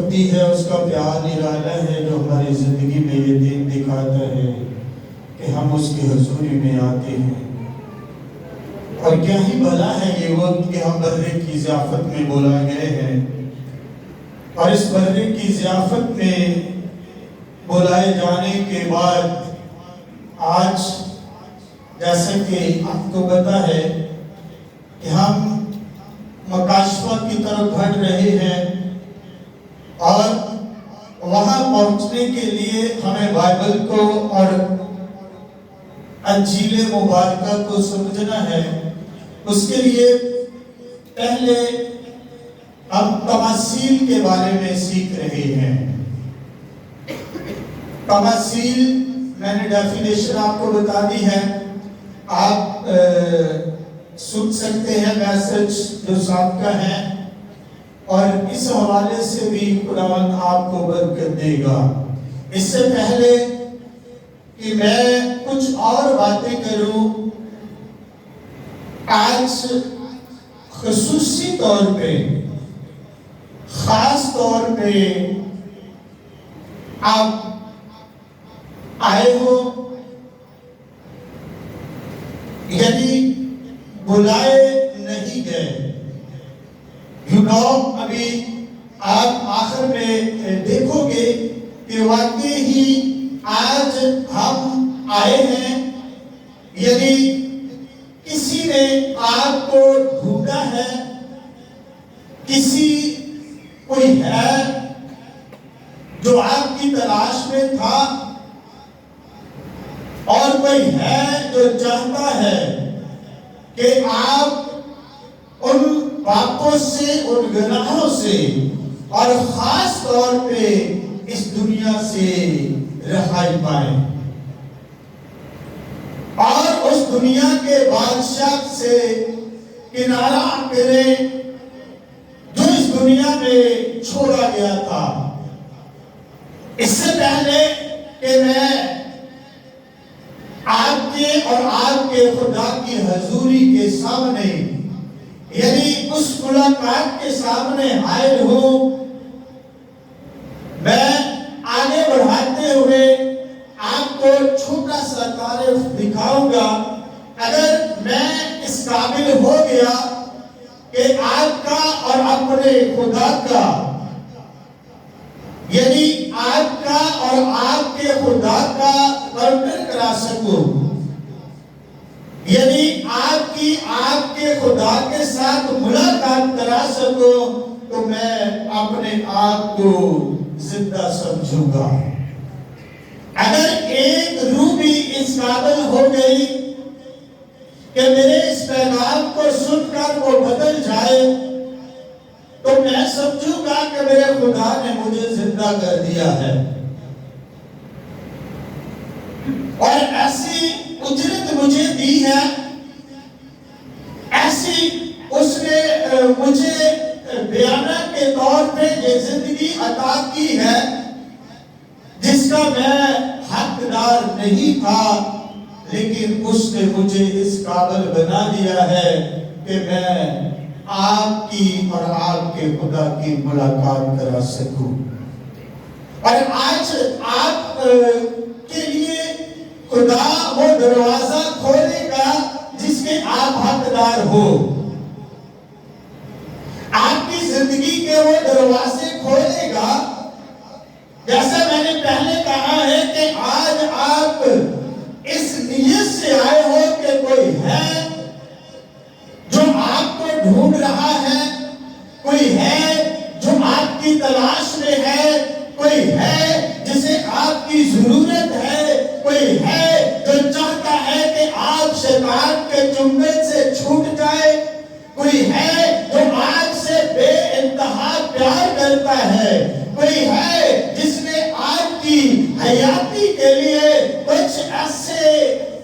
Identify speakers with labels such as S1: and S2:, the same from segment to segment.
S1: شفقتی ہے، اس کا پیار نرالا ہے، جو ہماری زندگی میں یہ دن دکھاتا ہے کہ ہم اس کی حضوری میں آتے ہیں۔ اور کیا ہی بھلا ہے یہ وقت کہ ہم برے کی ضیافت میں بلائے گئے ہیں، اور اس برے کی ضیافت میں بلائے جانے کے بعد آج جیسا کہ آپ کو پتا ہے کہ ہم مکاشفہ کی طرف بڑھ رہے ہیں، اور وہاں پہنچنے کے لیے ہمیں بائبل کو اور انجیل مبارکہ کو سمجھنا ہے۔ اس کے لیے پہلے ہم تماثیل کے بارے میں سیکھ رہے ہیں۔ تماثیل میں نے ڈیفینیشن آپ کو بتا دی ہے، آپ سن سکتے ہیں میسج جو ساتھ کا ہے، اور اس حوالے سے بھی خداوند آپ کو برکت دے گا۔ اس سے پہلے کہ میں کچھ اور باتیں کروں، آج خصوصی طور پہ، خاص طور پہ آپ آئے ہو، یعنی بلائے نہیں گئے۔ ابھی آپ آخر میں دیکھو گے کہ واقعی ہی آج ہم آئے ہیں، یعنی کسی نے آپ کو ڈھونڈا ہے، کوئی ہے جو آپ کی تلاش میں تھا، اور کوئی ہے جو چاہتا ہے کہ آپ ان پاپوں سے، ان گناہوں سے، اور خاص طور پہ اس دنیا سے رہائی پائیں، اور اس دنیا کے بادشاہ سے کنارہ کریں جو اس دنیا میں چھوڑا گیا تھا۔ اس سے پہلے کہ میں آپ کے اور آپ کے خدا کی حضوری کے سامنے، یعنی اس ملاقات کے سامنے حاضر ہوں، میں آگے بڑھاتے ہوئے آپ کو چھوٹا سا تعارف دکھاؤں گا۔ اگر میں اس قابل ہو گیا کہ آپ کا اور اپنے خدا کا، یعنی آپ کا اور آپ کے خدا کا برتر کرا سکوں، یعنی آپ کی آپ کے خدا کے ساتھ ملاقات کرا سکوں، تو میں اپنے آپ کو زندہ سمجھوں گا۔ اگر ایک روح بھی اس قابل ہو گئی کہ میرے اس پیغام کو سن کر وہ بدل جائے، تو میں سمجھوں گا کہ میرے خدا نے مجھے زندہ کر دیا ہے، اور ایسی اجرت مجھے دی ہے، ایسی اس نے مجھے بیانہ کے طور پہ یہ زندگی عطا کی ہے جس کا میں حقدار نہیں تھا، لیکن اس نے مجھے اس قابل بنا دیا ہے کہ میں آپ کی اور آپ کے خدا کی ملاقات کرا سکوں۔ اور آج آپ کے لیے خدا وہ دروازہ کھولے گا جس کے آپ حقدار ہو، آپ کی زندگی کے وہ دروازے کھولے گا۔ جیسا میں نے پہلے کہا ہے کہ آج آپ اس نیت سے آئے ہو کہ کوئی ہے جو آپ کو ڈھونڈ رہا ہے، کوئی ہے جو آپ کی تلاش میں ہے، کوئی ہے جسے آپ کی ضرورت ہے، کوئی ہے جو چاہتا ہے کہ آپ شیطان کے چنگل سے چھوٹ جائے، کوئی ہے جو آج سے بے انتہا پیار کرتا ہے، کوئی ہے جس نے آپ کی حیاتی کے لیے کچھ ایسے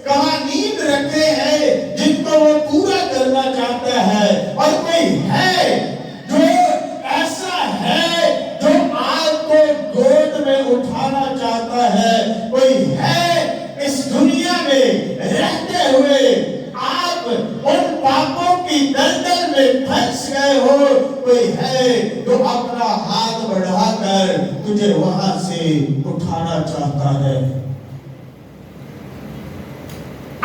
S1: قوانین رکھے ہیں جن کو وہ پورا کرنا چاہتا ہے، اور کوئی ہے جو ایسا ہے جو آپ کو گود میں اٹھانا چاہتا ہے، کوئی ہے اس دنیا میں رہتے ہوئے آپ ان پاپوں کی دلدل میں پھنس گئے ہو، کوئی ہے جو اپنا ہاتھ بڑھا کر کر تجھے وہاں سے اٹھانا چاہتا ہے۔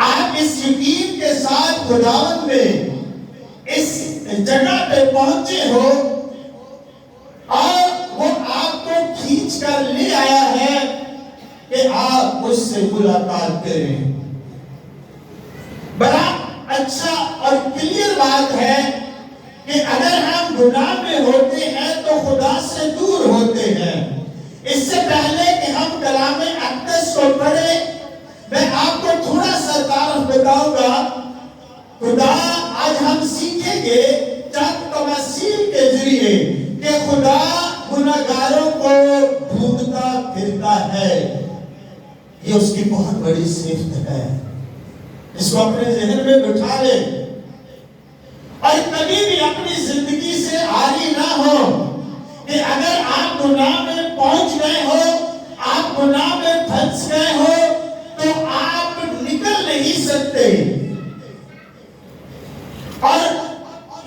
S1: آپ اس یقین کے ساتھ خداوند میں اس جگہ پہ پہنچے ہو اور وہ آپ کو کھینچ کر لے آیا ہے کہ آپ اس سے ملاقات کریں۔ بڑا اچھا اور کلیئر بات ہے کہ اگر ہم گناہ میں ہوتے ہیں تو خدا سے دور ہوتے ہیں۔ اس سے پہلے کہ ہم کلام اقدس کو پڑھیں، میں آپ کو تھوڑا سا تعارف بتاؤں گا۔ خدا آج ہم سیکھیں گے چند تمثیل کے ذریعے کہ خدا گناہگاروں کو ڈھونڈتا پھرتا ہے۔ یہ اس کی بہت بڑی صفت ہے، اس کو اپنے ذہن میں بٹھا لے اور کبھی بھی اپنی زندگی سے عاری نہ ہو کہ اگر آپ گناہ میں پہنچ گئے ہو، آپ گناہ میں پھنس گئے ہو تو آپ نکل نہیں سکتے۔ اور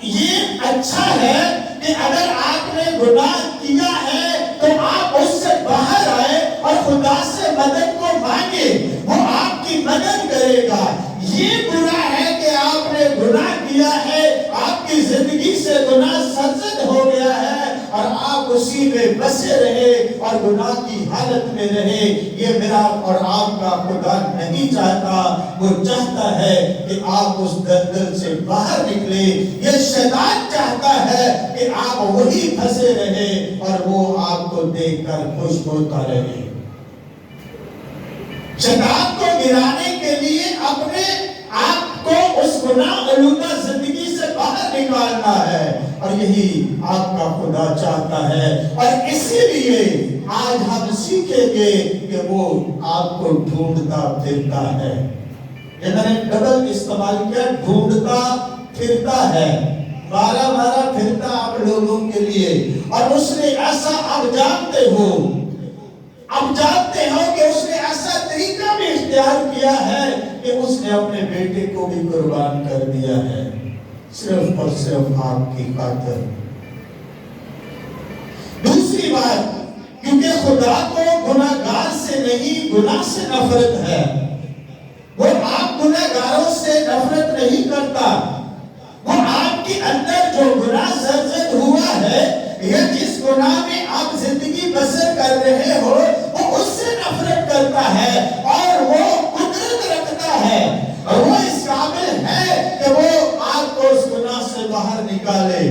S1: یہ اچھا ہے کہ اگر آپ نے گناہ کیا ہے تو آپ اس سے باہر آئے اور خدا سے مدد کو مانگے، وہ آپ کی مدد کرے گا۔ یہ برا ہے کہ آپ نے گناہ کیا ہے، آپ کی زندگی سے گناہ سرزد ہو گیا ہے اور آپ اسی میں بسے رہے اور گناہ کی حالت میں رہے۔ یہ میرا اور آپ کا خدا نہیں چاہتا، وہ چاہتا ہے کہ آپ اس دلدل سے باہر نکلے۔ یہ شیطان چاہتا ہے کہ آپ وہی پھنسے رہے اور وہ آپ کو دیکھ کر خوش ہوتا رہے۔ شیطان کو گرانے کے لیے اپنے آپ کو اس گناہ آلودہ زندگی سے باہر نکالنا ہے، اور یہی آپ کا خدا چاہتا ہے۔ اور اسی لیے آج ہم سیکھیں گے کہ وہ آپ کو ڈھونڈتا پھرتا ہے۔ یہ میں نے ڈبل استعمال کیا، ڈھونڈتا پھرتا ہے، بارہ پھرتا آپ لوگوں کے لیے۔ اور اس نے ایسا اب جانتے ہو کہ اس نے ایسا طریقہ بھی اختیار کیا ہے کہ اس نے اپنے بیٹے کو بھی قربان کر دیا ہے، صرف اور صرف آپ کی خاطر۔ دوسری بات، کیونکہ خدا کو گناہگار سے نہیں، گناہ سے نفرت ہے۔ وہ آپ گناہگاروں سے نفرت نہیں کرتا، وہ آپ کے اندر جو گناہ سرزد ہوا ہے یا جس گناہ میں آپ زندگی بسر کر رہے ہو، وہ اس سے نفرت کرتا ہے اور وہ قدرت رکھتا ہے اور وہ اس قابل ہے کہ وہ آپ کو اس گناہ سے باہر نکالے۔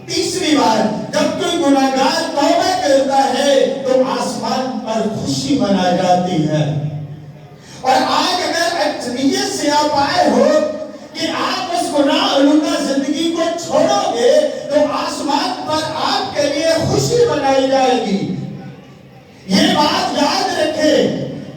S1: تیسری بات، جب کوئی گناہگار توبہ کرتا ہے تو آسمان پر خوشی منائی جاتی ہے۔ اور آج اگر نیت سے آپ آئے ہو کہ آپ اس گناہ آلودہ زندگی کو چھوڑو گے تو آسمان پر آپ کے لیے خوشی منائی جائے گی۔ یہ بات یاد رکھیں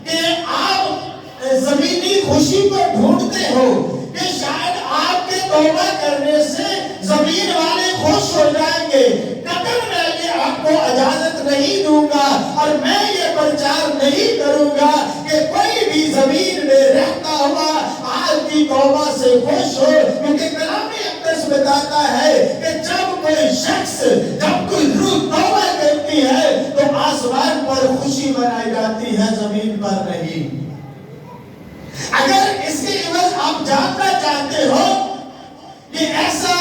S1: کہ آپ زمینی خوشی کو ڈھونڈتے ہو کہ شاید آپ کے توبہ کرنے سے زمین والے خوش ہو جائیں گے۔ قطعاً میں یہ آپ کو اجازت نہیں دوں گا اور میں یہ پرچار نہیں کروں گا کہ کوئی بھی زمین میں رہتا ہوا آپ کی توبہ سے خوش ہو، کیونکہ کلام اقدس بتاتا ہے کہ جب کوئی شخص، جب کوئی روح توبہ کرتی ہے تو آسمان پر خوشی منائی جاتی ہے، زمین پر نہیں۔ اگر اس کے عوض آپ جاننا چاہتے ہو کہ ایسا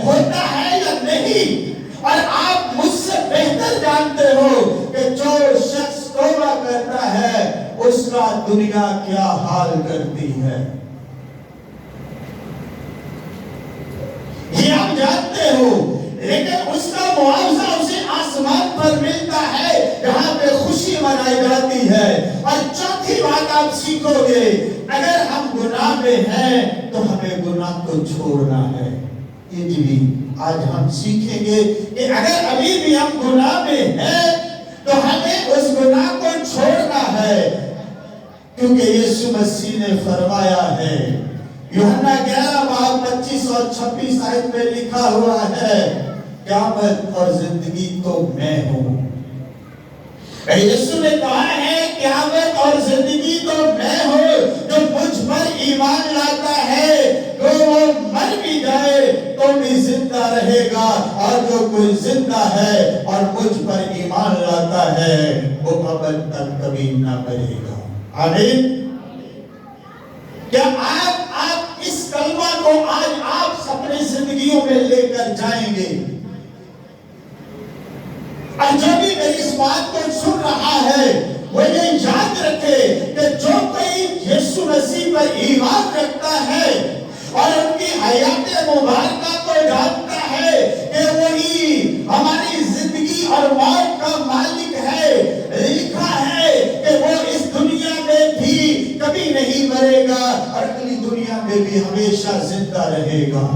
S1: ہوتا ہے یا نہیں، اور آپ مجھ سے بہتر جانتے ہو کہ جو شخص توبہ کرتا ہے اس کا دنیا کیا حال کرتی ہے، یہ آپ جانتے ہو، لیکن اس کا معاوضہ اسے آسمان پر ملتا ہے جہاں پہ خوشی منائی جاتی ہے۔ اور چوتھی بات آپ سیکھو گے، اگر ہم گناہ میں ہیں تو ہمیں گناہ کو چھوڑنا ہے۔ یہ بھی آج ہم سیکھیں گے کہ اگر ابھی بھی ہم گناہ میں ہیں تو ہمیں اس گناہ کو چھوڑنا ہے، کیونکہ یسوع مسیح نے فرمایا ہے، یوحنا 11:25 اور 26 آیت میں لکھا ہوا ہے، قیامت اور زندگی تو میں ہوں۔ یسوع نے کہا ہے قیامت اور زندگی تو میں ہوں، جو مجھ پر ایمان لاتا ہے وہ وہ مر بھی جائے تو بھی زندہ رہے گا، اور جو کوئی زندہ ہے اور مجھ پر ایمان لاتا ہے وہ ابد تک کبھی نہ مرے گا۔ آمین۔ کیا آپ اس کلمہ کو آج آپ اپنی زندگیوں میں لے کر جائیں گے؟ اور جو بھی میری اس بات کو سن رہا ہے وہ یہ یاد رکھے کہ جو کوئی یسوع مسیح پر ایمان رکھتا ہے اور ان کی حیات مبارکہ کو جانتا ہے کہ وہی ہماری زندگی اور موت کا مالک ہے، لکھا ہے کہ وہ اس دنیا میں بھی کبھی نہیں مرے گا اور اگلی دنیا میں بھی ہمیشہ زندہ رہے گا۔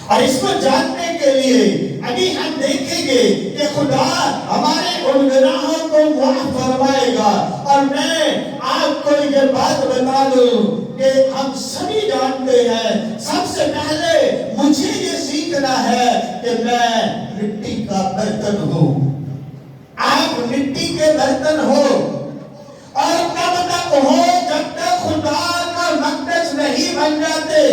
S1: اور اس کو جاننے کے لیے ابھی ہم دیکھیں گے کہ خدا ہمارے ان گناہوں کو معاف فرمائے گا۔ اور میں آپ کو یہ بات بتا دوں کہ ہم سبھی جانتے ہیں سب سے پہلے مجھے یہ سیکھنا ہے کہ میں مٹی کا برتن ہوں، آپ مٹی کے برتن ہو، اور تب تک ہو جب تک خدا کا مقدس نہیں بن جاتے۔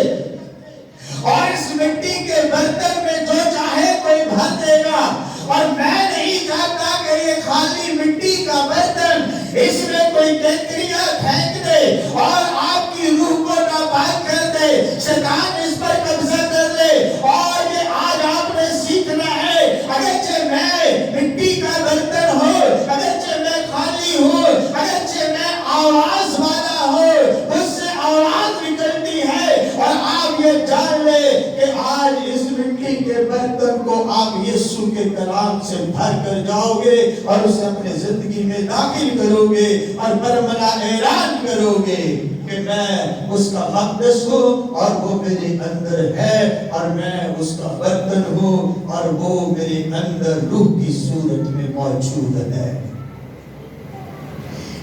S1: اور اس مٹی کے برتن میں جو چاہے کوئی بھر دے گا، اور میں نہیں چاہتا کہ یہ خالی مٹی کا برتن اس میں کوئی کنکریاں پھینک دے اور آپ کی روح کو ناپاک کر دے، شیطان اس پر قبضہ کر لے۔ اور یہ آج آپ نے سیکھنا ہے، اگرچہ میں مٹی کا برتن ہوں، اگرچہ میں خالی ہوں، اگرچہ میں آواز والا ہوں، مجھ سے آواز نکلتی ہے، اور آپ یہ جان لے کہ آج اس مٹی کے برتن کو آپ یسوع کے کلام سے بھر کر جاؤ گے اور اسے اپنے زندگی میں داخل کرو گے اور برملا اعلان کرو گے کہ میں اس کا مقدس ہوں اور وہ میرے اندر ہے، اور میں اس کا برتن ہوں اور وہ میرے اندر روح کی صورت میں موجود ہے۔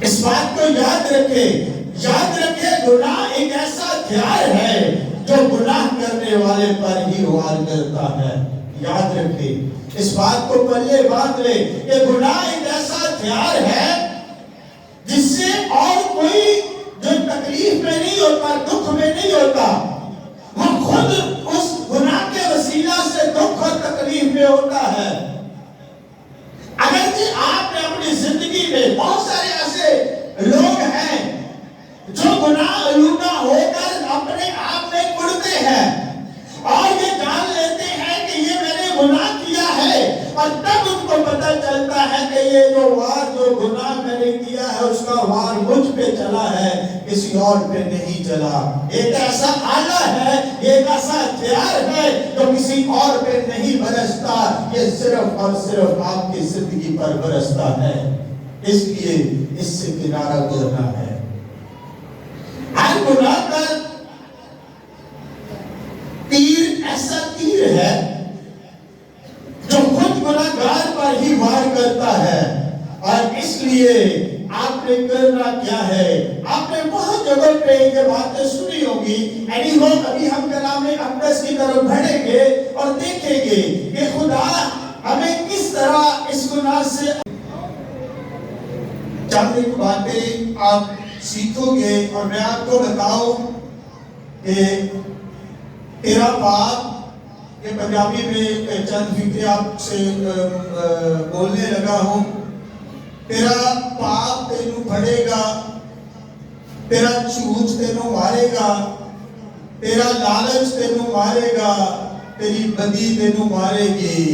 S1: اس بات کو یاد رکھے گناہ ایک ایسا ہتھیار ہے جو گناہ کرنے والے پر ہی وار کرتا ہے۔ یاد رکھے، اس بات کو پلے باندھ لے کہ گناہ ایک ایسا ہتھیار ہے جس سے اور کوئی جو تکلیف میں نہیں ہوتا، دکھ میں نہیں ہوتا، وہ خود اس گناہ کے وسیلہ سے دکھ اور تکلیف میں ہوتا ہے۔ اگرچہ آپ نے اپنی زندگی میں بہت سارے ایسے لوگ ہیں جو گناہ آلودہ ہو کر اپنے آپ میں کڑتے ہیں اور یہ جان لیتے ہیں کہ یہ میں نے گناہ کیا ہے، اور تب ان کو پتہ چلتا ہے کہ یہ جو گناہ میں نے کیا ہے اس کا وار مجھ پہ چلا ہے، کسی اور پہ نہیں چلا۔ ایک ایسا آلہ ہے، ایک ایسا ہتھیار ہے جو کسی اور پہ نہیں برستا، یہ صرف اور صرف آپ کی زندگی پر برستا ہے۔ اس لیے اس سے کنارہ کرنا ہے۔ ہر گناہ کا تیر ایسا تیر ہے جو خود گناہگار پر ہی وار کرتا ہے، اور اس لیے آپ نے کرنا کیا ہے؟ آپ نے بہت جگہ پہ یہ باتیں سنی ہوگی۔ ابھی ہم کلام اقدس کی طرف بڑھیں گے اور دیکھیں گے کہ خدا ہمیں کس طرح اس گناہ سے چند ایک باتیں آپ سیکھو گے، اور میں آپ کو بتاؤں کہ تیرا پاپ، یہ پنجابی میں چند فکرے آپ سے بولنے لگا ہوں۔ تیرا پاپ تینوں پھڑے گا، تیرا جھوٹ تینوں مارے گا، تیرا لالچ تینوں مارے گا، تیری بدی تینوں مارے گی،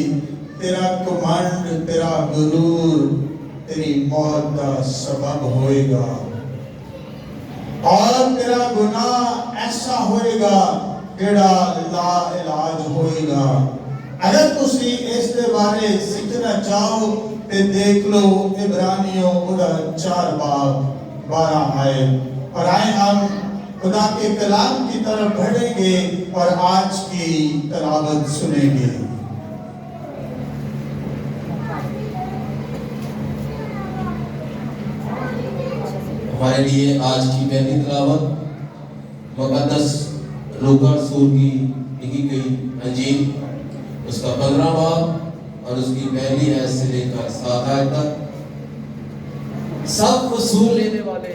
S1: تیرا کمانڈ، تیرا غرور تیری موت کا سبب ہوئے گا، اور تیرا گناہ ایسا ہوئے گا جڑا لا علاج ہوئے گا۔ اگر تسی اس دے بارے سیکھنا چاہو تے دیکھ لو عبرانیوں 4 باب 12 آیت، اور آئے ہم خدا کے کلام کی طرف بڑھیں گے اور آج کی تلاوت سنیں گے۔
S2: ہمارے لیے آج کی پہلی تلاوت مقدس لوکا رسول کی لکھی گئی انجیل، اس کا 15 باب اور اس کی پہلی آیت سے لے کر 7 آیت تک۔ سب وصول لینے والے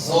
S2: 100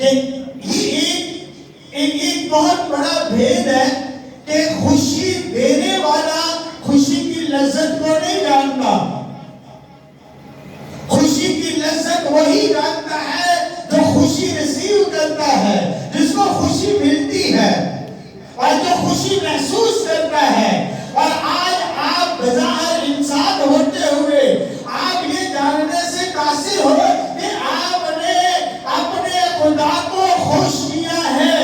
S1: کہ یہ ایک بہت بڑا بھید ہے کہ خوشی دینے والا خوشی کی لذت کو نہیں جانتا. خوشی کی لذت وہی جانتا ہے جو خوشی ریسیو کرتا ہے، جس کو خوشی ملتی ہے اور جو خوشی محسوس کرتا ہے. اور آج آپ بظاہر انسان ہوتے ہوئے آپ یہ جاننے سے قاصر ہو کہ آپ نے اپنے خدا کو خوش کیا ہے.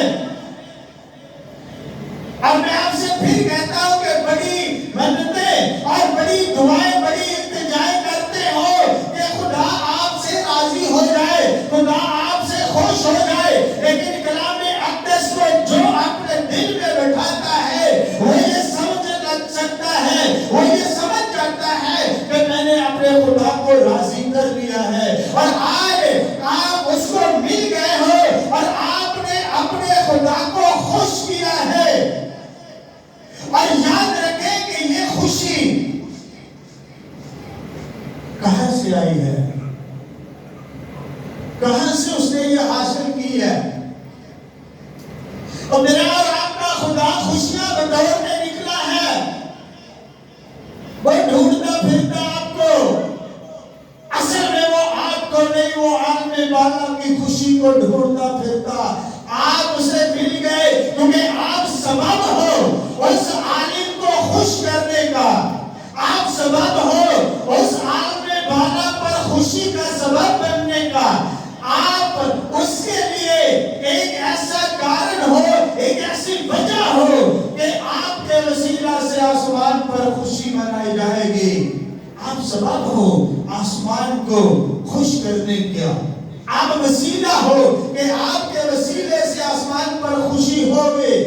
S1: اور میں آپ سے پھر کہتا ہوں کہ بڑی منتیں اور بڑی دعائیں، بڑی التجائیں کرتے ہو کہ خدا آپ سے راضی ہو جائے، خدا آپ سے خوش ہو جائے، لیکن کلام اقدس کو جو اپنے دل میں بٹھاتا ہے وہ یہ سمجھ سکتا ہے، وہ یہ سمجھ جاتا ہے کہ میں نے اپنے خدا کو راضی کر لیا ہے. اور آج آپ اس کو مل گئے ہو اور آپ نے اپنے خدا کو خوش کیا ہے. اور یاد رکھیں کہ یہ خوشی کہاں سے آئی ہے، کہاں سے اس نے یہ حاصل کی ہے. اور میرا اور آپ کا خدا خوشیاں بٹورنے نکلا ہے. وہ ڈھونڈتا پھرتا آپ کو، اصل میں وہ آپ کو نہیں، وہ عالم بالا کی خوشی کو ڈھونڈتا پھرتا. آپ اسے مل گئے کیونکہ آپ سبب ہو اس عالم کو خوش کرنے کا. آپ سبب ہو اس عالم بالا پر خوشی کا سبب بننے کا. آپ اس کے لیے ایک ایسا کارن ہو، ایک ایسی وجہ ہو کہ آپ کے وسیلہ سے آسمان پر خوشی منائی جائے گی. آپ سبب ہو آسمان کو خوش کرنے کا. آپ وسیلہ ہو کہ آپ کے وسیلے سے آسمان پر خوشی ہوگی.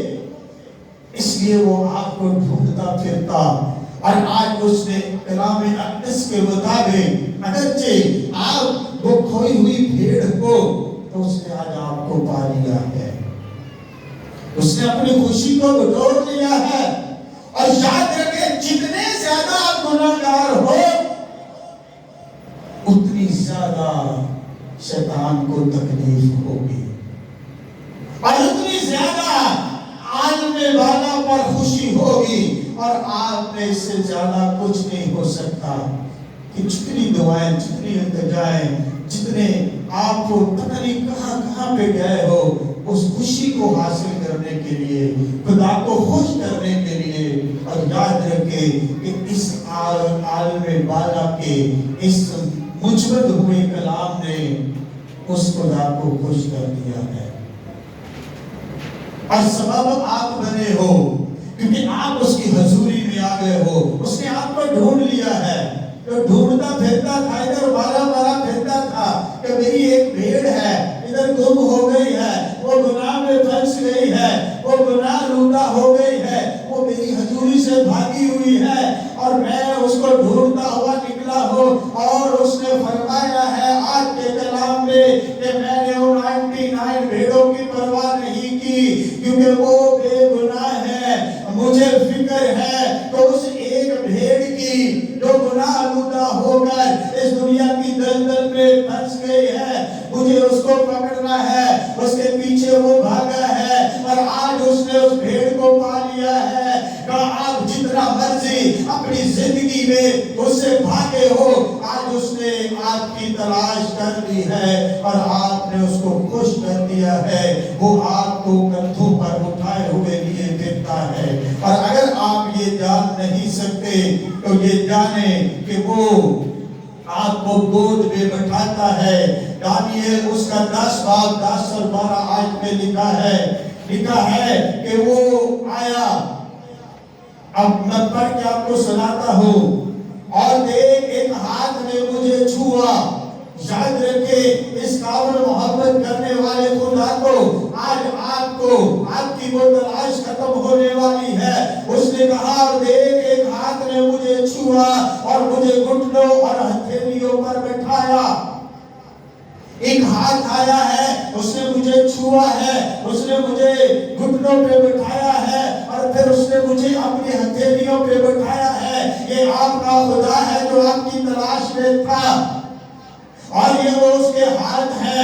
S1: اس لیے وہ آپ کو ڈھونڈتا پھرتا. اور آج اس نے کلام اقدس کے مطابق اگرچہ آپ وہ کھوئی ہوئی بھیڑ کو، تو اس نے آج آپ کو پا لیا ہے. اس نے اپنی خوشی کو بٹور لیا ہے. اور یاد رکھیں جتنے زیادہ آپ گناہگار ہو اتنی زیادہ شیطان کو تکلیف ہوگی، اور اتنی زیادہ عالم بالا پر خوشی ہوگی. اور آپ میں اس سے زیادہ کچھ نہیں ہو سکتا کہ جتنی دعائیں، جتنی التجائیں، جتنے آپ کو پتہ نہیں کہاں پہ گئے ہو اس خوشی کو حاصل کرنے کے لیے، خدا کو خوش کرنے کے لیے. اور یاد رکھیں کہ اس عالم بالا کے اس مجمد ہوئے کلام نے اس خدا کو خوش کر دیا ہے. اور سبب آپ بنے ہو کیونکہ آپ اس کی حضوری میں آ گئے ہو. اس نے آپ کو ڈھونڈ لیا ہے. جو ڈھونڈتا پھرتا تھا، ادھر مارا پھرتا تھا کہ میری ایک بھیڑ ہے ادھر گم ہو گئی ہے، وہ گناہ میں پھنس گئی ہے، وہ گناہ لوٹا ہو گئی ہے، وہ میری حضوری سے بھاگی ہوئی ہے، اور میں اس کو ڈھونڈتا ہوا نکلا ہوں. اور اس نے فرمایا ہے آج کے کلام میں کہ میں نے ان 99 بھیڑوں کی پرواہ نہیں کی کیونکہ وہ بے گناہ ہے. مجھے فکر ہے تو اس ایک بھیڑ کی جو گناہ آلودہ ہو کر اس دنیا کی دلدل میں پھنس گئی ہے، مجھے اس کو پکڑنا ہے. اس کے پیچھے وہ بھاگا ہے اور آج اس نے اس بھیڑ کو پا لیا ہے. کہا آپ جتنا مرضی اپنی زندگی میں اس سے بھاگے ہو، آج اس نے آپ کی تلاش کر لی ہے اور آپ نے اس کو خوش کر دیا ہے. وہ آپ کو کندھوں پر اٹھائے ہوئے لیے پھرتا ہے. اور اگر آپ یہ جان نہیں سکتے تو یہ جانیں کہ وہ آپ کو گود میں بٹھاتا ہے. دانیل اس کا 10 باب 10 اور 12 آیت میں لکھا ہے کہ وہ آیا. اب میں پڑھ کے آپ کو سناتا ہوں. اور دیکھ ایک ہاتھ نے مجھے چھوا. یاد رکھے اس قابل محبت کرنے والے خدا کو آج آپ کو آپ کی وہ تلاش ختم ہونے والی ہے. اس نے کہا اور دیکھ ایک ہاتھ نے مجھے چھوا اور مجھے گھٹنوں اور ہتھیلیوں پر بٹھایا. ایک ہاتھ آیا ہے، اس نے مجھے چھوا ہے، اس نے مجھے گھٹنوں پہ بٹھایا ہے اور پھر اس نے مجھے اپنی ہتھیلیوں پہ بٹھایا ہے. یہ آپ کا خدا ہے جو آپ کی تلاش میں تھا اور یہ وہ اس کے ہاتھ ہے.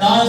S3: 10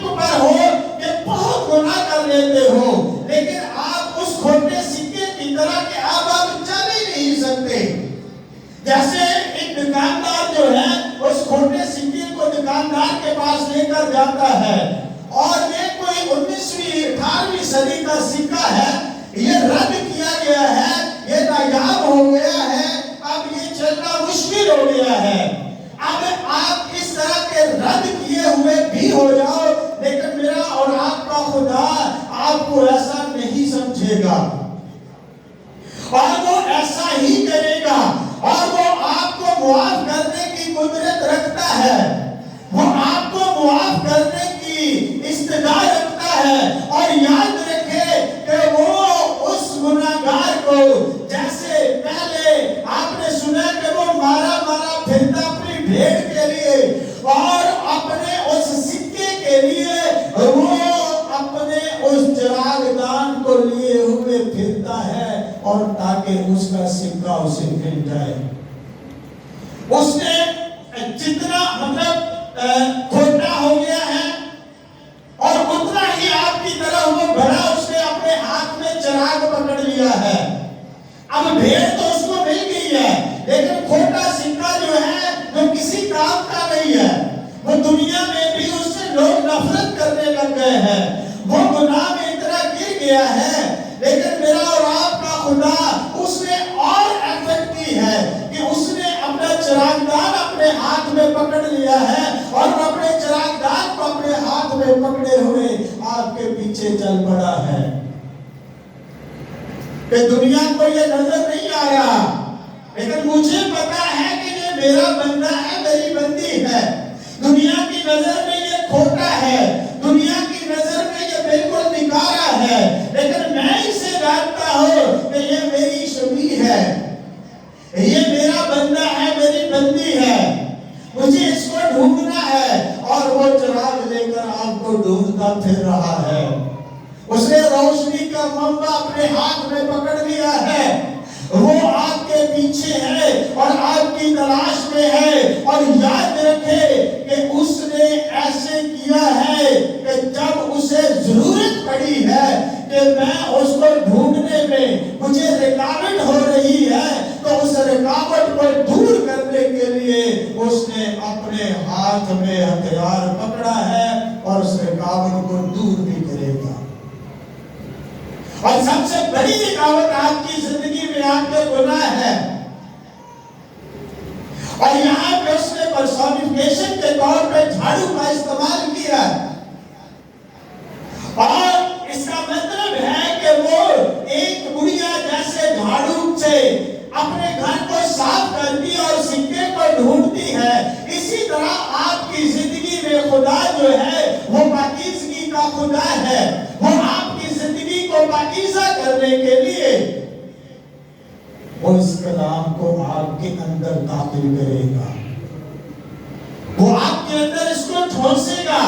S1: پر ہو کہ بہت گناہ کر لیتے ہو، لیکن آپ اس کھوٹے سکے کی طرح کہ آپ چل ہی نہیں سکتے. جیسے ایک دکاندار جو ہے اس کھوٹے سکے کو دکاندار کے پاس لے کر جاتا ہے، اور یہ کوئی 19ویں 18ویں صدی کا سکہ ہے، یہ رد کیا گیا ہے، یہ نایاب ہو گیا ہے، اب یہ چلنا مشکل ہو گیا ہے. اب آپ اس طرح کے رد کیے ہوئے بھی ہو جاؤ، لیکن میرا اور آپ کا خدا آپ کو ایسا نہیں سمجھے گا، اور وہ ایسا ہی کرے گا، اور وہ آپ کو معاف کرنے کی قدرت رکھتا ہے، وہ آپ کو معاف کرنے کی استعداد رکھتا ہے. اور یاد رکھے کہ وہ اس گناہگار کو، جیسے پہلے آپ نے سنا کہ وہ مارا پھرتا اپنی بھیڑ کے لیے اور اپنے اس سکے کے لیے، وہ اپنے اس چراغ دان کو لیے ہوئے پھرتا ہے، اور تاکہ اس کا سکہ اسے مل جائے. اس نے جتنا کھوٹا ہو گیا ہے، اور اتنا ہی آپ کی طرح وہ بڑا اس نے اپنے ہاتھ میں چراغ پکڑ لیا ہے. اب بھیڑ تو اس کو مل گئی ہے، لیکن کھوٹا سکہ جو ہے وہ کسی کام کا نہیں ہے. وہ دنیا میں بھی اس سے لوگ نفرت کرنے لگ گئے ہیں، وہ گناہ میں اتنا گر گیا ہے. لیکن میرا اور آپ کا خدا اس نے اور ایفرٹ کی ہے کہ اس نے اپنا چراغ دان اپنے ہاتھ میں پکڑ لیا ہے، اور اپنے چراغ دان کو اپنے ہاتھ میں پکڑے ہوئے آپ کے پیچھے چل پڑا ہے. کہ دنیا کو یہ نظر نہیں آ رہا، لیکن مجھے پتا ہے کہ یہ میرا بندہ ہے، میری بندی ہے. دنیا کی نظر میں یہ کھوٹا ہے، دنیا کی نظر میں یہ بالکل نکارا ہے، لیکن میں اسے جانتا ہوں کہ یہ میری شبیہ ہے، یہ میرا بندہ ہے، میری بندی ہے. مجھے اس کو ڈھونڈنا ہے، اور وہ چراغ لے کر آپ کو ڈھونڈتا پھر رہا ہے. اس نے روشنی کا منبع اپنے ہاتھ میں پکڑ لیا ہے، وہ آپ کے پیچھے ہے اور آپ کی تلاش میں ہے. اور یاد رکھے کہ اس نے ایسے کیا ہے کہ جب اسے ضرورت پڑی ہے کہ میں اس کو ڈھونڈنے میں مجھے رکاوٹ ہو رہی ہے، تو اس رکاوٹ کو دور کرنے کے لیے اس نے اپنے ہاتھ میں ہتھیار پکڑا ہے، اور اس رکاوٹ کو دور بھی کرے گا. اور سب سے بڑی رکاوٹ آپ کی زندگی میں آپ کے گناہ ہے، اور یہاں پہ اس نے پرسونیفیکیشن کے طور پہ جھاڑو کا استعمال کیا، اور اس کا مطلب ہے کہ وہ ایک بڑھیا جیسے جھاڑو سے اپنے گھر کو صاف کرتی اور سکے کو ڈھونڈتی ہے. اسی طرح آپ کی زندگی میں خدا جو ہے وہ پاکیزگی کا خدا ہے. وہ آپ کی زندگی کو پاکیزہ کرنے کے لیے وہ اس کلام کو آپ کے اندر داخل کرے گا، وہ آپ کے اندر اس کو ٹھونسے گا،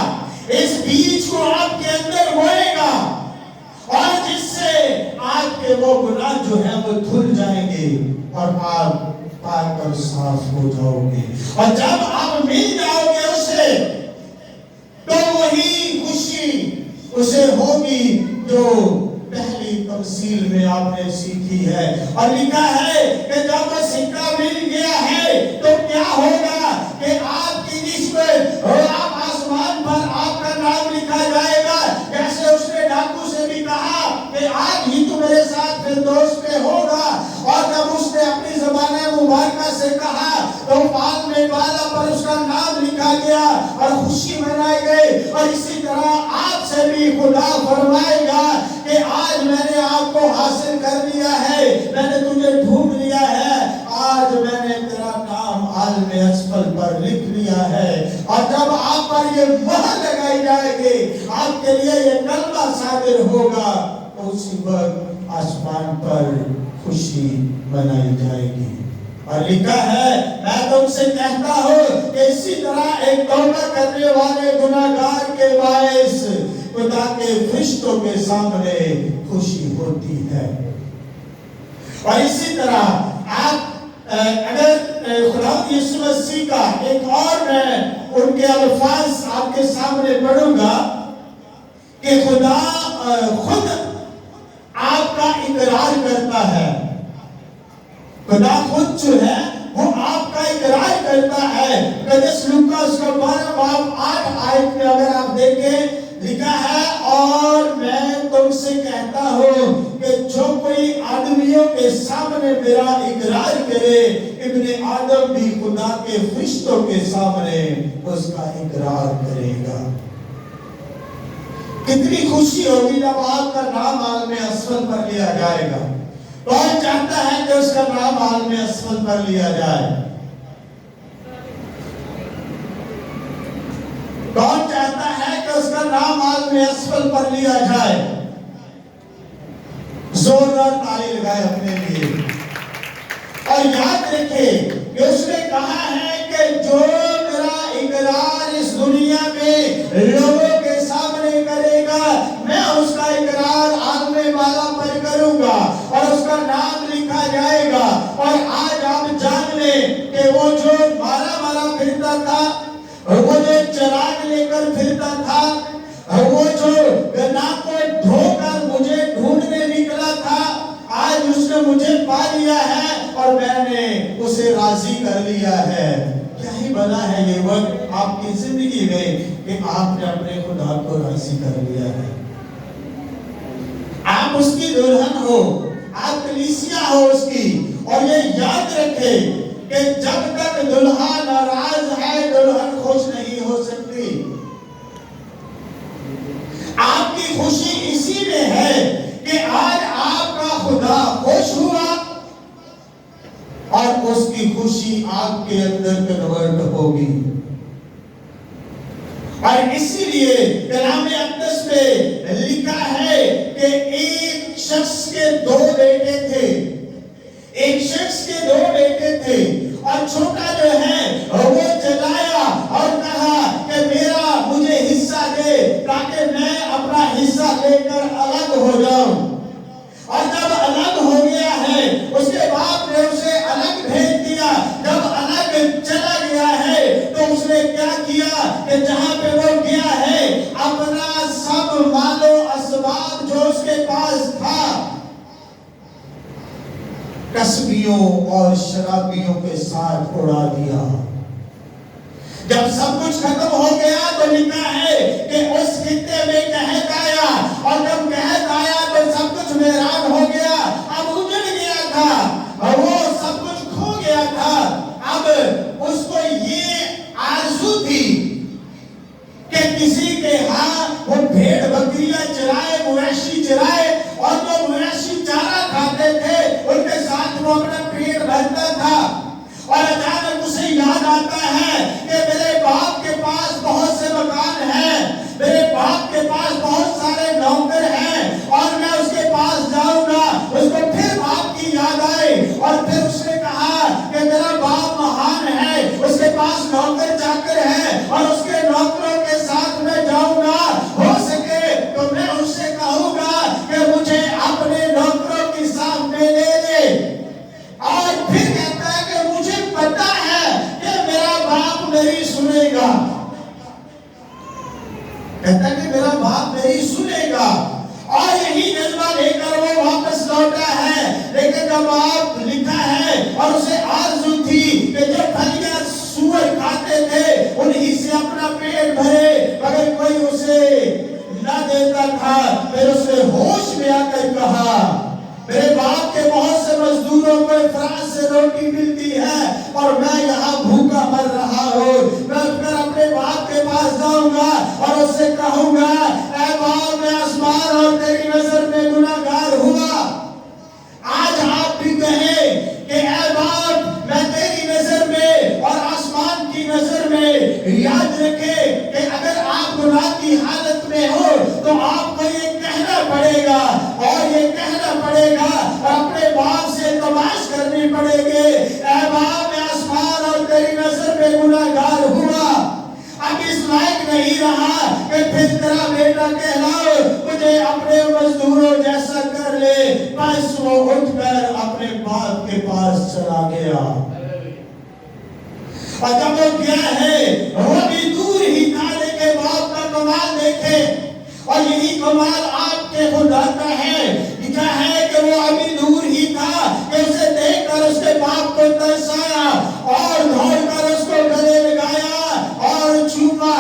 S1: اس بیج کو آپ کے اندر بوئے گا، اور جس سے آپ کے وہ گناہ جو ہیں وہ دھل جائیں گے، اور آپ پاک اور صاف ہو جاؤ گے. اور جب آپ مل جاؤ گے اسے، تو وہی خوشی اسے ہوگی جو پہلی تمثیل میں آپ نے سیکھی ہے. اور لکھا ہے کہ جب وہ سکہ مل گیا ہے تو کیا ہوگا کہ آپ کی نسبت اور آپ آسمان پر آپ کا نام لکھا جائے گا. جیسے اس نے ڈاکو سے بھی کہا کہ آج ہی تو میرے ساتھ فردوس میں ہوگا، اور جب اس نے اپنی زبان مبارکہ سے کہا تو پال میں بالا پر اس کا نام لکھا گیا اور خوشی منائی گئی. اور اسی طرح آپ سے بھی خدا فرمائے گا کہ آج میں نے آپ کو حاصل کر لیا ہے، میں نے تجھے ڈھونڈ لیا ہے، آج میں نے تیرا نام عالم اسفل پر لکھ لیا ہے. اور جب آپ پر یہ مہر لگائی جائے گی، آپ کے لیے یہ کلمہ صادر ہوگا، تو اسی وقت آسمان پر خوشی منائی جائے گی. اور لکھا ہے میں تم سے کہتا ہوں کہ اسی طرح ایک توبہ کرنے والے گناہگار کے باعث خدا کے فرشتوں کے سامنے خوشی ہوتی ہے. اور اسی طرح آپ اگر خدا یسوع مسیح کا ایک اور میں ان کے الفاظ آپ کے سامنے پڑھوں گا کہ خدا خود آپ کا اقرار کرتا ہے. خدا خود جو ہے وہ آپ کا اقرار کرتا ہے. قدس لوکا اس کا 12 باب 8 آیت میں اگر آپ دیکھیں لکھا ہے اور میں تم سے کہتا ہوں کہ جو کوئی آدمیوں کے سامنے میرا اقرار کرے ابن آدم بھی خدا کے فرشتوں کے سامنے اس کا اقرار کرے گا. کتنی خوشی ہوگی جب آپ کا نام عالم اسفل پر لیا جائے گا. کون چاہتا ہے کہ اس کا نام عالم اسفل پر لیا جائے؟ کون چاہتا ہے کہ اس کا نام عالم اسفل پر لیا جائے؟ زوردار تالی لگائے اپنے لیے. اور یاد رکھے کہ اس نے کہا ہے کہ جو میرا اقرار اس دنیا میں لوگوں کے سامنے کرے گا میں اس کا اقرار عالم بالا پر کروں گا اور اس کا نام لکھا جائے گا. اور آج آپ جان لیں کہ وہ جو مارا پھرتا تھا, وہ جو چراغ لے کر پھرتا تھا, وہ جو گناہ کو دھو کر مجھے ڈھونڈنے نکلا تھا, آج اس نے مجھے پا لیا ہے اور میں نے اسے راضی کر لیا ہے. کیا ہی بنا ہے یہ وقت آپ کی زندگی میں کہ آپ نے اپنے خدا کو راضی کر لیا ہے. آپ اس کی دلہن ہو, آپ کلیسیا ہو اس کی. اور یہ یاد رکھے کہ جب تک دلہا ناراض ہے دلہن خوش نہیں ہو سکتی. آپ کی خوشی اسی میں ہے کہ آج آپ کا خدا خوش ہوا اور اس کی خوشی آپ کے اندر کنورٹ ہوگی. اور اسی لیے کلام اقدس میں لکھا ہے کہ ایک شخص کے 2 بیٹے تھے. ایک شخص کے 2 بیٹے تھے اور چھوٹا جو ہے وہ چلایا اور کہا کہ میرا مجھے حصہ دے تاکہ میں اپنا حصہ لے کر الگ ہو جاؤں. اور جب الگ ہو گیا ہے اس کے باپ نے اسے الگ بھیج دیا. جب الگ چلا گیا ہے تو اس نے کیا کیا کہ جہاں پہ وہ گیا ہے اپنا سب مال و اسباب جو اس کے پاس تھا کسبیوں اور شرابیوں کے ساتھ اڑا دیا. جب سب کچھ ختم ہو گیا تو لکھا ہے کہ اس خطے میں قحط آیا اور جب قحط آیا تو سب کچھ ویران ہو گیا. اب اجڑ گیا تھا اور وہ سب کچھ کھو گیا تھا. اب اس کو یہ آرزو تھی کہ کسی کے ہاں وہ بھیڑ بکریاں چرائے, مویشی چرائے اور جو مویشی چارہ کھاتے تھے ان کے ساتھ وہ اپنا پیٹ بھرتا تھا. اور اچانک اسے یاد آتا ہے کہ میرے باپ کے پاس بہت سے مکان ہیں, میرے باپ کے پاس بہت سارے نوکر ہیں اور میں اس کے پاس جاؤں گا. اس کو پھر باپ کی یاد آئی اور پھر اس نے کہا کہ میرا باپ مہان ہے, اس کے پاس نوکر چاکر ہیں اور اس کے نوکروں کے ساتھ میں جاؤں گا. ہو سکے تو میں اس سے کہوں گا کہ مجھے اپنے نوکروں کے سامنے لے لے. اور پھر کہتا ہے کہ مجھے پتا ہے کہ میرا باپ میری سنے گا. کہتا ہے کہ میرا باپ میری سنے گا. اور یہی جذبہ لے کر وہ واپس لوٹا ہے. لیکن جب آپ لکھا ہے اور اسے آرزو تھی کہ جو پھلیاں سور کھاتے تھے انہی سے اپنا پیٹ بھرے, مگر کوئی اسے نہ دیتا تھا. پھر اس نے ہوش میں آ کر کہا میرے باپ کے بہت سے مزدوروں کو افراط سے روٹی ملتی ہے اور میں یہاں بھوکا مر رہا ہوں. میں پھر اپنے باپ کے پاس جاؤں گا اور اس سے کہوں گا اے باپ میں آسمان اور تیری نظر میں گناہگار ہوا. آج آپ بھی کہیں کہ اے باپ میں تیری نظر میں اور آسمان کی نظر میں. یاد رکھے کہ اگر آپ گناہ کی حالت میں ہو تو آپ کو یہ کہنا پڑے گا اور یہ کہنا پڑے گا اور اپنے باپ سے تلاش کرنی پڑے گی اے باپ میں آسمان اور تیری نظر میں گناہگار ہوا. اب اس لائق نہیں رہا کہ پھر تیرا بیٹا کہلاؤ, مجھے اپنے مزدوروں جیسا کر لے. بس وہ اٹھ کر اپنے باپ کے پاس چلا گیا. اور جب وہ گیا ہے وہ بھی تھے. اور یہی کمال آپ کے خدا کا ہے. لکھا ہے کہ وہ ابھی دور ہی تھا کہ اسے دیکھ کر اس کے باپ کو ترس آیا اور دوڑ کر اس کو گلے لگایا اور چوما.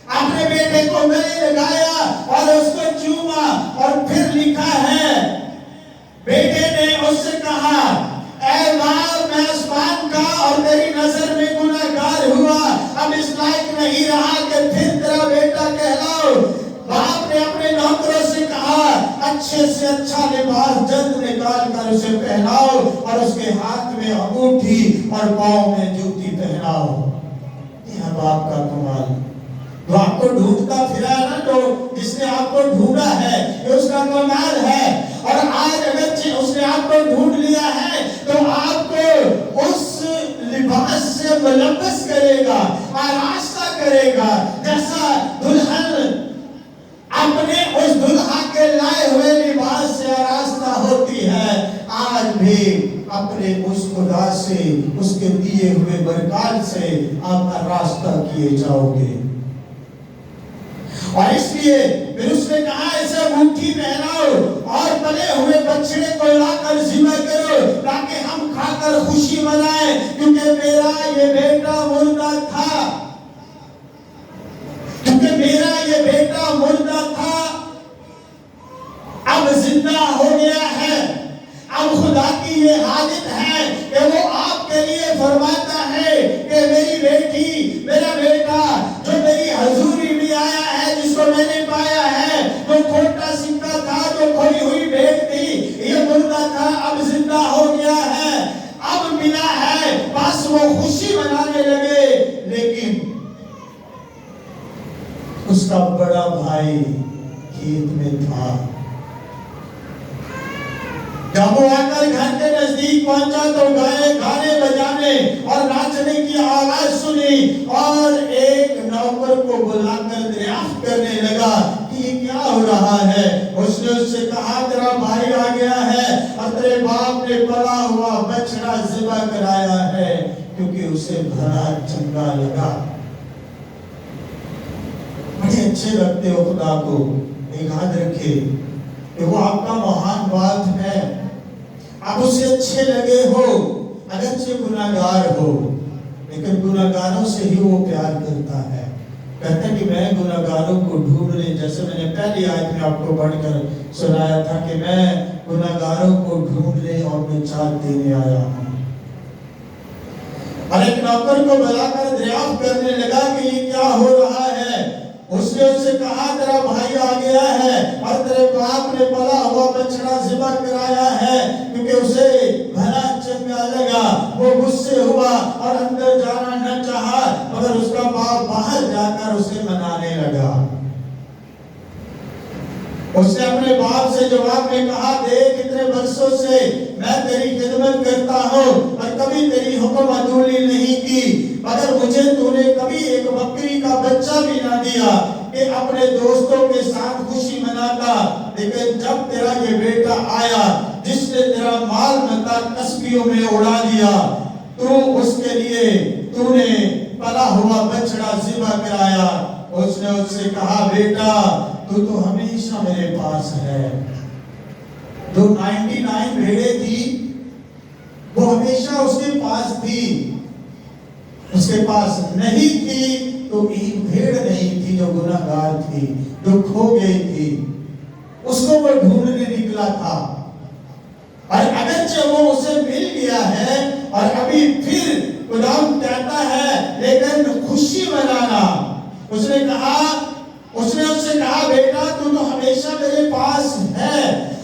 S1: اپنے بیٹے کو گلے لگایا اور اس کو چوما. اور پھر لکھا ہے بیٹے نے اس سے کہا اے باپ میں آسمان کا اور تیری نظر میں گناہگار ہوا. اب اس لائق نہیں رہا کہ پھر تیرا بیٹا کہلاؤ. باپ نے اپنے نوکروں سے کہا اچھے سے اچھا لباس جلد نکال کر اسے پہناؤ اور اس کے ہاتھ میں انگوٹھی اور پاؤں میں جوتی پہناؤ. یہ ہے باپ کا کمال. وہ آپ کو ڈھونڈتا پھرا ہے نا, تو جس نے آپ کو ڈھونڈا ہے یہ اس کا کمال ہے. اور آج اگر اس نے آپ کو ڈھونڈ لیا ہے تو آپ کو اس لباس سے ملبس کرے گا, آراستہ کرے گا, جیسا دلہن اپنے اس دلہا کے لائے ہوئے لباس سے آراستہ ہوتی ہے. آج بھی اپنے اس خدا سے, اس کے دیے ہوئے برکات سے آپ آراستہ کیے جاؤ گے. اور اس لیے پھر اس نے کہا اسے انگوٹھی پہناؤ اور پلے ہوئے بچڑے کو لا کر ذبح کرو تاکہ ہم کھا کر خوشی منائیں, کیونکہ میرا یہ بیٹا مردہ تھا. کیونکہ میرا یہ بیٹا مردہ تھا, اب زندہ ہو گیا ہے. اب خدا کی یہ حاجت ہے کہ وہ آپ کے لیے فرماتا ہے کہ میری بیٹی, میرا بیٹا جو میری حضوری میں آیا ہے, جس کو میں نے پایا ہے, جو کھوٹا سکہ تھا, جو کھوئی ہوئی بھیڑ تھی, یہ مردہ تھا, اب زندہ ہو گیا ہے, اب ملا ہے. بس وہ خوشی منانے لگے. لیکن اس کا بڑا بھائی کھیت میں تھا. جب وہ آ کر گھر کے نزدیک پہنچا تو گانے بجانے اور ناچنے کی آواز سنی اور ایک نوکر کو بلا کر دریافت کرنے لگا کہ یہ کیا ہو رہا ہے. اس نے اس سے کہا تیرا بھائی آ گیا ہے اور تیرے باپ نے پلا ہوا بچڑا ذبح کرایا ہے کیونکہ اسے بھلا چنگا لگا. بڑے اچھے لگتے ہو خدا کو. یاد رکھے کہ وہ آپ کا مہان بات ہے. آپ اسے اچھے لگے ہو اگرچہ گناہگار ہو, لیکن گناہگاروں سے ہی وہ پیار کرتا ہے. کہتا ہے کہ میں گناہگاروں کو ڈھونڈنے, جیسے میں نے پہلی آیت میں آپ کو پڑھ کر سنایا تھا کہ میں گناہگاروں کو ڈھونڈنے اور نجات دینے آیا ہوں. اور ایک نوکر کو بلا کر دریافت کرنے لگا کہ یہ کیا ہو رہا ہے. اس نے اس سے کہا تیرا بھائی آ گیا ہے اور تیرے باپ نے پلا ہوا بچڑا ذبح کرایا ہے کیونکہ اسے بھلا چنگا لگا. وہ غصے ہوا اور اندر جانا نہ چاہا, مگر اس کا باپ باہر جا کر اسے منانے لگا. اس نے اپنے باپ سے جواب میں کہا دیکھ اتنے برسوں سے میں تیری خدمت کرتا ہوں اور کبھی تیری حکم عدولی نہیں کی, مگر مجھے تو نے کبھی ایک بکری کا بچہ بھی نہ دیا کہ اپنے دوستوں کے ساتھ خوشی مناتا. لیکن جب تیرا یہ بیٹا آیا جس نے تیرا مال متا تسبیحوں میں اڑا دیا, تو اس کے لیے تو نے پلا ہوا بچڑا ذبح کرایا. اس نے اس سے کہا بیٹا تو ہمیشہ میرے پاس ہے. جو 99 بھیڑیں تھی وہ ہمیشہ اس کے پاس تھی. اس کے پاس نہیں تھی تو ایک بھیڑ نہیں تھی جو گناہگار تھی, جو کھو گئی تھی, اس کو وہ ڈھونڈنے نکلا تھا. اور اگرچہ وہ اسے مل گیا ہے اور ابھی پھر خدا کہتا ہے لیکن خوشی منانا. اس نے اس سے کہا بیٹا تو ہمیشہ میرے پاس ہے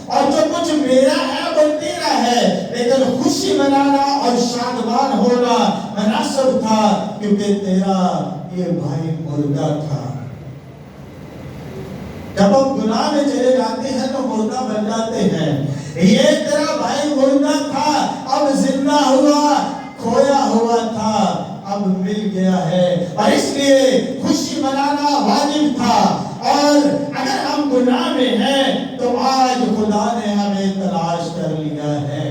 S1: اور جو کچھ میرا ہے وہ تیرا ہے, لیکن خوشی منانا اور شادمان ہونا مناسب تھا کیونکہ تیرا یہ بھائی مردہ تھا. جب ہم گناہ میں چلے جاتے ہیں تو مردہ بن جاتے ہیں. یہ تیرا بھائی مردہ تھا, اب زندہ ہوا, کھویا ہوا تھا, اب مل گیا ہے. اور اس لیے خوشی منانا واجب تھا. اور اگر ہم گناہ میں ہیں تو آج خدا نے ہمیں تلاش کر لیا ہے.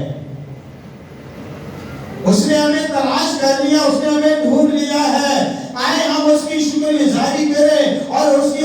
S1: اس نے ہمیں تلاش کر لیا, اس نے ہمیں ڈھونڈ لیا ہے. آئے ہم اس کی شکر گزاری کریں اور اس کی